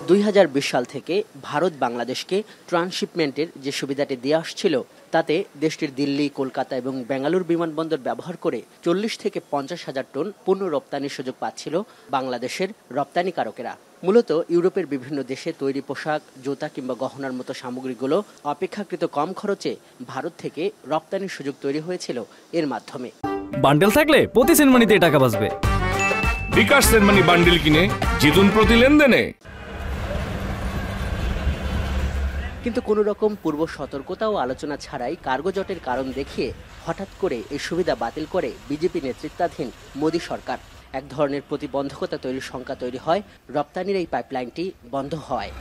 2020 সাল থেকে ভারত বাংলাদেশকে ট্রান্সশিপমেন্টের যে সুবিধাটি দিয়ে আসছিল তাতে দেশটির দিল্লি, কলকাতা এবং বেঙ্গালুরু বিমানবন্দর ব্যবহার করে 40 থেকে 50 হাজার টন পণ্য রপ্তানির সুযোগ পাচ্ছিল বাংলাদেশের রপ্তানিকারকেরা। মূলত ইউরোপের বিভিন্ন দেশে তৈরি পোশাক, জুতা কিংবা গহনার মতো সামগ্রীগুলো অপেক্ষাকৃত কম খরচে ভারত থেকে রপ্তানির সুযোগ তৈরি হয়েছিল এর মাধ্যমে। বান্ডেল থাকলে প্রতি সেনমানিতে টাকা বাঁচবে। বিকাশ সেনমানি বান্ডেল কিনে জিতুন প্রতি লেনদেনে। কিন্তু কোনো রকম পূর্ব সতর্কতা ও আলোচনা ছাড়াই কার্গো জটের কারণ দেখিয়ে হঠাৎ করে এই সুবিধা বাতিল করে বিজেপি নেতৃত্বাধীন মোদী সরকার। এক ধরনের প্রতিবন্ধকতা তৈরির শঙ্কা তৈরি হয় রপ্তানির এই পাইপলাইনটি বন্ধ হয়।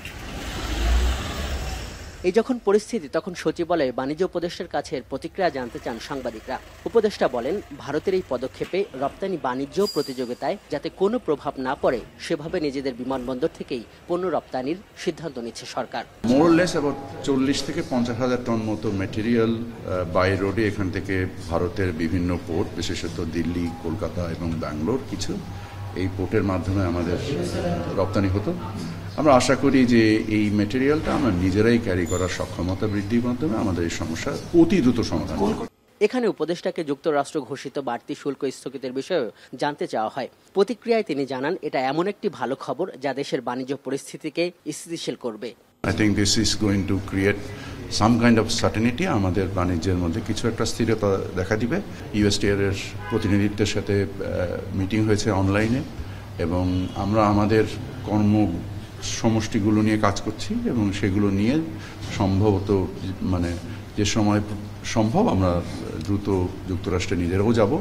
এই যখন পরিস্থিতি, তখন সচিবালয়ে বাণিজ্য উপদেষ্টার কাছে প্রতিক্রিয়া জানতে চান সাংবাদিকরা। উপদেষ্টা বলেন, ভারতের এই পদক্ষেপে রপ্তানি বাণিজ্য প্রতিযোগিতায় যাতে কোনো প্রভাব না পড়ে সেভাবে নিজেদের বিমানবন্দর থেকেই পণ্য রপ্তানির সিদ্ধান্ত নিচ্ছে সরকার। মোরলেস অ্যাবাউট 40 থেকে 50 হাজার টন মতো ম্যাটেরিয়াল বাই রোডে এখান থেকে ভারতের বিভিন্ন পোর্ট, বিশেষত দিল্লি, কলকাতা এবং ব্যাঙ্গালোর কিছু এই পোর্টের মাধ্যমে আমাদের রপ্তানি হতো। আমরা আশা করি যে এই ম্যাটেরিয়ালটা আমরা নিজেরাই ক্যারি করার সক্ষমতা বৃদ্ধির মাধ্যমে আমাদের এই সমস্যা অতি দ্রুত সমাধান করব। এখানে উপদেষ্টাকে যুক্তরাষ্ট্র ঘোষিত বাড়তি শুল্ক স্থগিতের বিষয়েও জানতে চাওয়া হয়। প্রতিক্রিয়ায় তিনি জানান, এটা এমন একটি ভালো খবর যা দেশের বাণিজ্য পরিস্থিতিকে স্থিতিশীল করবে। I think this is going to create some kind of certainty, আমাদের বাণিজ্যের মধ্যে কিছু একটা স্থিরতা দেখা দিবে। ইউএসটিআর এর প্রতিনিধিত্বের সাথে মিটিং হয়েছে অনলাইনে এবং আমরা আমাদের কর্ম সমষ্টিগুলো নিয়ে কাজ করছি এবং সেগুলো নিয়ে সম্ভবত যে সময় সম্ভব আমরা দ্রুত যুক্তরাষ্ট্রে নিজেরাও যাব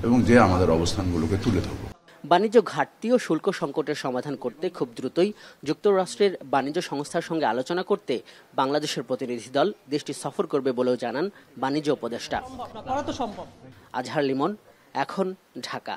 এবং যে আমাদের অবস্থানগুলোকে তুলে ধরব। বাণিজ্য ঘাটতি ও শুল্ক সংকটের সমাধান করতে খুব দ্রুতই যুক্তরাষ্ট্রের বাণিজ্য সংস্থার সঙ্গে আলোচনা করতে বাংলাদেশের প্রতিনিধি দল দেশটি সফর করবে বলেও জানান বাণিজ্য উপদেষ্টা। আজহার লিমন, এখন, ঢাকা।